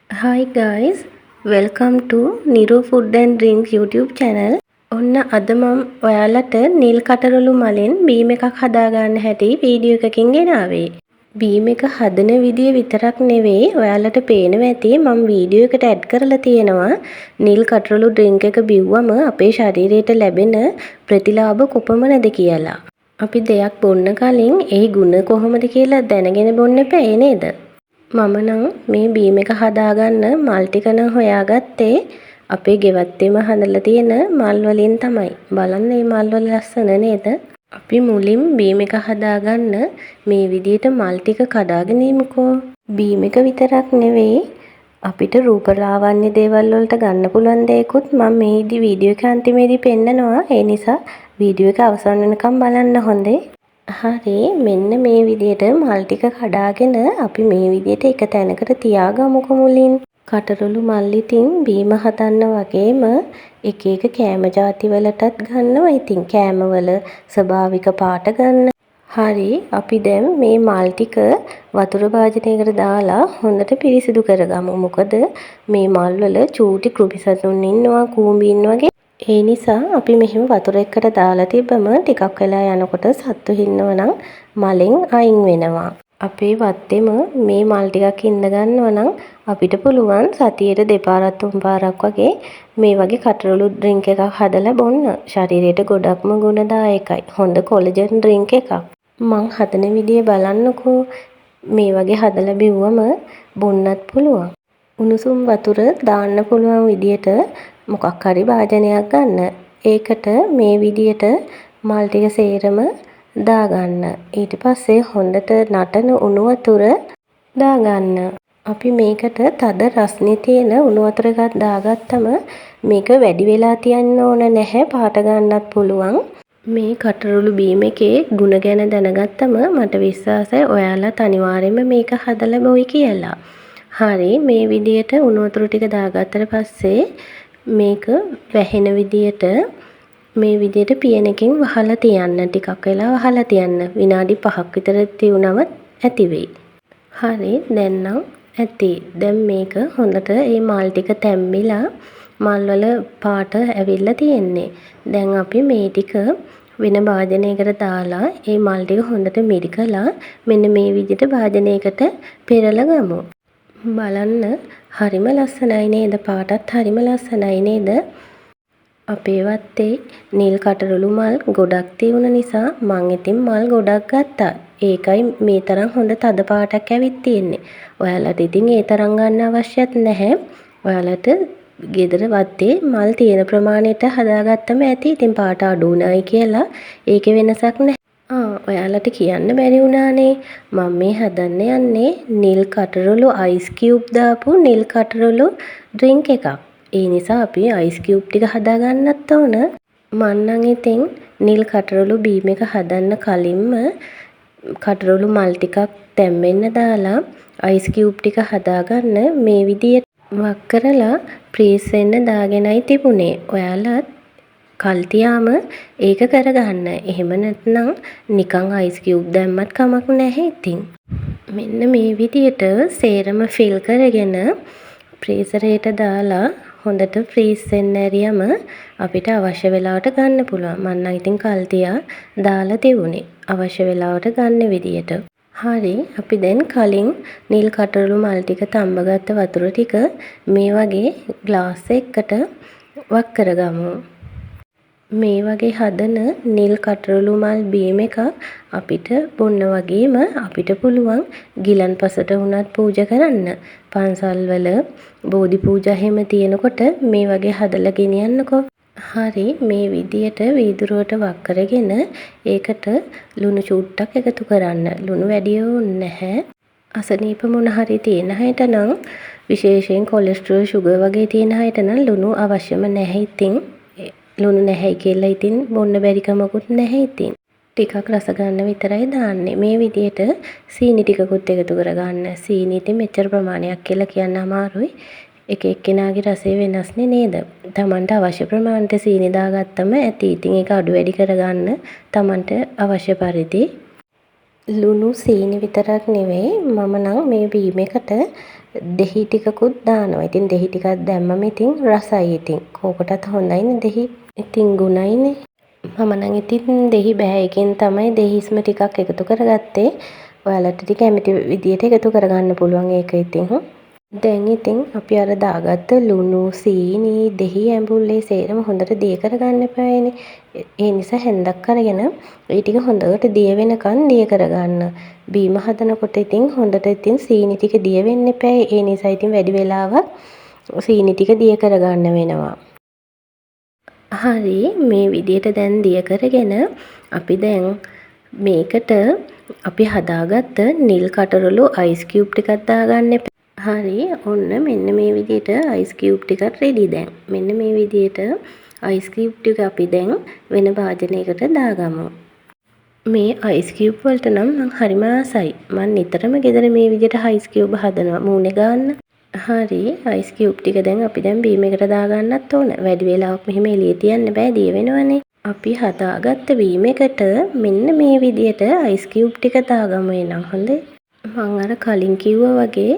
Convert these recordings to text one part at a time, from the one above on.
Hi guys, welcome to Niru Food and Drink YouTube channel. ඔන්න අද මම ඔයාලට නිල් කටරළු මලෙන් බීම් එකක් හදාගන්න හැටි වීඩියෝ එකකින් ගෙනාවේ. බීම් එක හදන විදිය විතරක් නෙවෙයි ඔයාලට පේනවා ඇති මම වීඩියෝ එකට ඇඩ් කරලා තියෙනවා නිල් කටරළු ඩ්‍රින්ක් එක බිව්වම අපේ ශරීරයට ලැබෙන ප්‍රතිලාභ කොපමණද කියලා. අපි දෙයක් බොන්න කලින් ඒ ගුණ කොහොමද කියලා දැනගෙන බොන්න එපා නේද? මම නම් මේ බීම් එක හදාගන්න මල් ටික නම් හොයාගත්තේ අපේ ගෙවත්තේම හදලා තියෙන මල් වලින් තමයි. බලන්න මේ මල් වල ලස්සන නේද? අපි මුලින් බීම් එක හදාගන්න මේ විදිහට මල් ටික කඩාගෙන ඉමුකෝ. බීම් එක විතරක් නෙවෙයි අපිට රූපලාවන්‍ය දේවල් වලට ගන්න පුළුවන් දේකුත් මම මේ වීඩියෝ එක අන්තිමේදී පෙන්නනවා. ඒ නිසා වීඩියෝ එක අවසන් වෙනකම් බලන්න හොඳේ. හරි මෙන්න මේ විදිහට මල් ටික කඩාගෙන අපි මේ විදිහට එක තැනකට තියාගමුකෝ මුලින්. කටරළු මල් ඉතින් බීම හදන්න වගේම එක එක කෑම ಜಾති වලටත් ගන්නවා. ඉතින් කෑමවල ස්වභාවික පාට ගන්න. හරි අපි දැන් මේ මල් ටික වතුර භාජනයකට දාලා හොඳට පිරිසිදු කරගමු. මොකද මේ මල් වල චූටි කෘමි සතුන් ඉන්නවා, කූඹි ඉන්නවා. ඒ නිසා අපි මෙහෙම වතුර එකට දාලා තිබ්බම ටිකක් වෙලා යනකොට සත්තු ඉන්නවනම් මලෙන් අයින් වෙනවා. අපේ වත්තේම මේ මල් ටිකක් ඉඳ ගන්නවා නම් අපිට පුළුවන් සතියේට දෙපාරක් තුන් පාරක් වගේ මේ වගේ කටරළු ඩ්‍රින්ක් එකක් හදලා බොන්න. ශරීරයට ගොඩක්ම ගුණදායකයි. හොඳ කොලජන් ඩ්‍රින්ක් එකක්. මං හදන විදිය බලන්නකෝ. මේ වගේ හදලා බිව්වම බොන්නත් පුළුවන්. උණුසුම් වතුර දාන්න පුළුවන් විදියට මොකක් හරි භාජනයක් ගන්න. ඒකට මේ විදියට මල් ටික සේරම දාගන්න. ඊට පස්සේ හොඳට නටන උණු වතුර දාගන්න. අපි මේකට තද රස්නේ තියෙන උණු වතුර එකක් දාගත්තම මේක වැඩි වෙලා තියන්න ඕන නැහැ. පාට ගන්නත් පුළුවන්. මේ කටරළු බීම් එකේ ගුණ ගැන දැනගත්තම මට විශ්වාසයි ඔයාලත් අනිවාර්යයෙන්ම මේක හදලා බොයි කියලා. හරි මේ විදියට උණු වතුර ටික දාගත්තට පස්සේ මේක වැහෙන විදියට මේ විදියට පියනකින් වහලා තියන්න. ටිකක් වෙලා වහලා තියන්න. විනාඩි 5ක් විතර තියුණම ඇති වෙයි. හරි දැන් නම් ඇති. දැන් මේක හොඳට මේ මල් ටික තැම්බිලා මල් වල පාට ඇවිල්ලා තියෙන්නේ. දැන් අපි මේ ටික වෙන භාජනයකට දාලා මේ මල් ටික හොඳට මිරිකලා මෙන්න මේ විදිහට භාජනයකට පෙරලා ගමු. බලන්න හරිම ලස්සනයි නේද? පාටත් හරිම ලස්සනයි නේද? අපේ වත්තේ නිල් කටරළු මල් ගොඩක් තියුණ නිසා මං ඉතින් මල් ගොඩක් ගත්තා. ඒකයි මේ තරම් හොඳ තද පාටක් ඇවිත් තියෙන්නේ. ඔයාලට ඉතින් ඒ තරම් ගන්න අවශ්‍යත් නැහැ. ඔයාලට ගෙදර වත්තේ මල් තියෙන ප්‍රමාණයට හදාගත්තම ඇති. ඉතින් පාට අඩු උනායි කියලා ඒකේ වෙනසක් නැහැ. ඔයාලට කියන්න බැරි වුණානේ මම මේ හදන්න යන්නේ නිල් කටරළු අයිස් කියුබ් දාපු නිල් කටරළු ඩ්‍රින්ක් එකක්. ඒ නිසා අපි අයිස් කියුබ් ටික හදාගන්නත් ඕන. මං නම් ඉතින් නිල් කටරළු බීම් එක හදන්න කලින්ම කටරළු මල් ටිකක් තැම්බෙන්න දාලා අයිස් කියුබ් ටික හදාගන්න මේ විදියට වක් කරලා ෆ්‍රීස් වෙන්න දාගෙනයි තිබුණේ. ඔයාලත් කල් තියාම ඒක කරගන්න. එහෙම නැත්නම් නිකන් අයිස් කියුබ් දැම්මත් කමක් නැහැ ඉතින්. මෙන්න මේ විදියට සේරම ෆිල් කරගෙන ෆ්‍රීසරේට දාලා හොඳට ෆ්‍රීස් වෙන්න ඇරියම අපිට අවශ්‍ය වෙලාවට ගන්න පුළුවන්. මම නම් ඉතින් කල් තියා දාලා තිබුණේ අවශ්‍ය වෙලාවට ගන්න විදියට. හරි අපි දැන් කලින් නිල් කටරළු මල් ටික තඹගත්ත වතුර ටික මේ වගේ ග්ලාස් එකකට වක් කරගමු. මේ වගේ හදන නිල් කටරළු මල් බීම් එකක් අපිට බොන්න වගේම අපිට පුළුවන් ගිලන්පසට වුණත් පූජා කරන්න. පන්සල්වල බෝධි පූජා හැම තියෙනකොට මේ වගේ හදලා ගෙනියන්නකෝ. හරි මේ විදියට වීදුරුවට වක් කරගෙන ඒකට ලුණු චුට්ටක් එකතු කරන්න. ලුණු වැඩි ඕනේ නැහැ. අසනීප මොන හරි තියෙන හැට නම් විශේෂයෙන් කොලෙස්ටරෝල් සුගර් වගේ තියෙන හැට නම් ලුණු අවශ්‍යම නැහැ ඉතින්. ලුණු නැහැ කියලා ඉතින් බොන්න බැරි කමකුත් නැහැ ඉතින්. ටිකක් රස ගන්න විතරයි දාන්නේ. මේ විදියට සීනි ටිකකුත් එකතු කරගන්න. සීනි ඉතින් මෙච්චර ප්‍රමාණයක් කියලා කියන්න අමාරුයි. එක එක්කෙනාගේ රසය වෙනස්නේ නේද? Tamanට අවශ්‍ය ප්‍රමාණයට සීනි දාගත්තම ඇති. ඉතින් ඒක අඩු වැඩි කරගන්න Tamanට අවශ්‍ය පරිදි. ලුණු සීනි විතරක් නෙවෙයි මම නම් මේ බීම් එකට දෙහි ටිකකුත් දානවා. ඉතින් දෙහි ටිකක් දැම්මම ඉතින් රසයි ඉතින්. කෝකටත් හොඳයිනේ දෙහි. ඉතින් ගුණයිනේ. මම නම් ඉතින් දෙහි බෑයකින් තමයි දෙහිස්ම ටිකක් එකතු කරගත්තේ. ඔයාලට ඉතින් කැමති විදියට එකතු කරගන්න පුළුවන් ඒක ඉතින්. දැන් ඉතින් අපි අර දාගත්ත ලුණු, සීනි, දෙහි ඇඹුල්ලේ සේරම හොඳට දිය කරගන්න එපායනේ. ඒ නිසා හැන්දක් අරගෙන ඒ ටික හොඳට දිය වෙනකන් දිය කරගන්න. බීම හදනකොට ඉතින් හොඳට ඉතින් සීනි ටික දිය වෙන්න එපා. ඒ නිසා ඉතින් වැඩි වෙලාවක් සීනි ටික දිය කරගන්න වෙනවා. හරි, මේ විදියට දැන් දිය කරගෙන අපි දැන් මේකට අපි හදාගත්ත නිල් කටරළු අයිස් කියුබ් ටිකක් දාගන්න එපා. හරි, ඔන්න මෙන්න මේ විදියට අයිස් කියුබ් ටිකක් රෙඩි දැන්. මෙන්න මේ විදියට අයිස් කියුබ් ටික අපි දැන් වෙන භාජනයකට දාගමු. මේ අයිස් කියුබ් වලට නම් මං හරිම ආසයි. මං නිතරම ගෙදර මේ විදියට අයිස් කියුබ් හදනවා මූණේ ගන්න. හරි, අයිස් කියුබ් ටික දැන් අපි දැන් බීම එකට දාගන්නත් ඕන. වැඩි වෙලාවක් මෙහෙම එළියේ තියන්න බෑ, දිය වෙනවනේ. අපි හදාගත්ත බීම එකට මෙන්න මේ විදියට අයිස් කියුබ් ටික දාගමු එනම් හොඳේ. මං අර කලින් කිව්වා වගේ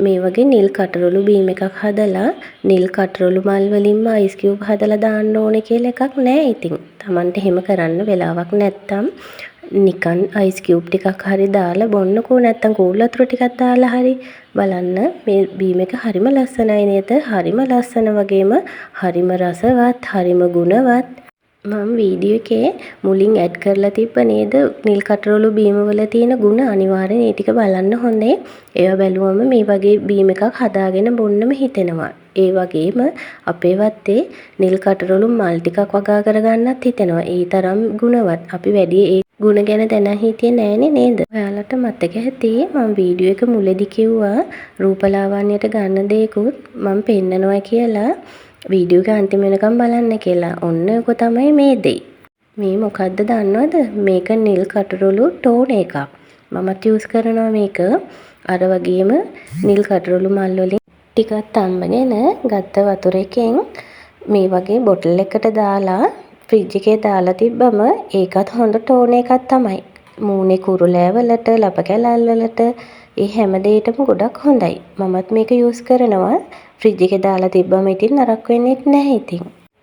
මේ වගේ නිල් කටරළු බීම එකක් හදලා නිල් කටරළු මල් වලින්ම අයිස් කියුබ් හදලා දාන්න ඕනේ කියලා එකක් නෑ ඉතින්. Tamanට එහෙම කරන්න වෙලාවක් නැත්තම් නිකන් අයිස් කියුබ් ටිකක් හරි දාලා බොන්නකෝ, නැත්තම් කූල් වතුර ටිකක් දාලා හරි බලන්න. මේ බීම එක හරිම ලස්සනයි නේද? හරිම ලස්සන වගේම හරිම රසවත්, හරිම ගුණවත්. මම වීඩියෝ එකේ මුලින් ඇඩ් කරලා තිබ්බ නේද නිල් කටරළු බීම වල තියෙන ගුණ. අනිවාර්යෙන් ඒ ටික බලන්න හොඳේ. ඒවා බැලුවම මේ වගේ බීම එකක් හදාගෙන බොන්නම හිතෙනවා. ඒ වගේම අපේ වත්තේ නිල් කටරළු මල් ටිකක් වගා කරගන්නත් හිතෙනවා. ඒ තරම් ගුණවත්. අපි වැඩි ඒ ගුණ ගැන දැනන් හිටියේ නෑනේ නේද? ඔයාලට මතක ඇති මම වීඩියෝ එක මුලදී කිව්වා රූපලාවන්‍යයට ගන්න දේකුත් මම පෙන්නනවා කියලා. වීඩියෝ එක අන්තිම වෙනකම් බලන්න කියලා. ඔන්න ඔක තමයි මේ දේ. මේ මොකද්ද දන්නවද? මේක නිල් කටරළු ටෝන් එකක්. මමත් යූස් කරනවා මේක. අර වගේම නිල් කටරළු මල් වලින් ටිකක් තම්බගෙන ගත්ත වතුර එකෙන් මේ වගේ බොටල් එකකට දාලා ෆ්‍රිජ් එකේ දාලා තිබ්බම ඒකත් හොඳ ටෝන් එකක් තමයි. මූණේ කුරුලෑ වලට, ලප කැලල් වලට ඒ හැම දෙයකටම ගොඩක් හොඳයි. මමත් මේක යූස් කරනවා. ෆ්‍රිජ් එකේ දාලා තිබ්බම ඉතින් නරක වෙන්නේ නැහැ ඉතින්.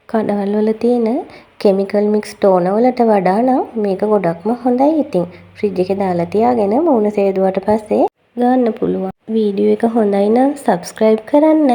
කඩවල් වල තියෙන කෙමිකල් මික්ස් ටෝන වලට වඩා නම් මේක ගොඩක්ම හොඳයි ඉතින්. ෆ්‍රිජ් එකේ දාලා තියාගෙන මූණ සේදුවට පස්සේ ගන්න පුළුවන්. වීඩියෝ එක හොඳයි නම් සබ්ස්ක්‍රයිබ් කරන්න.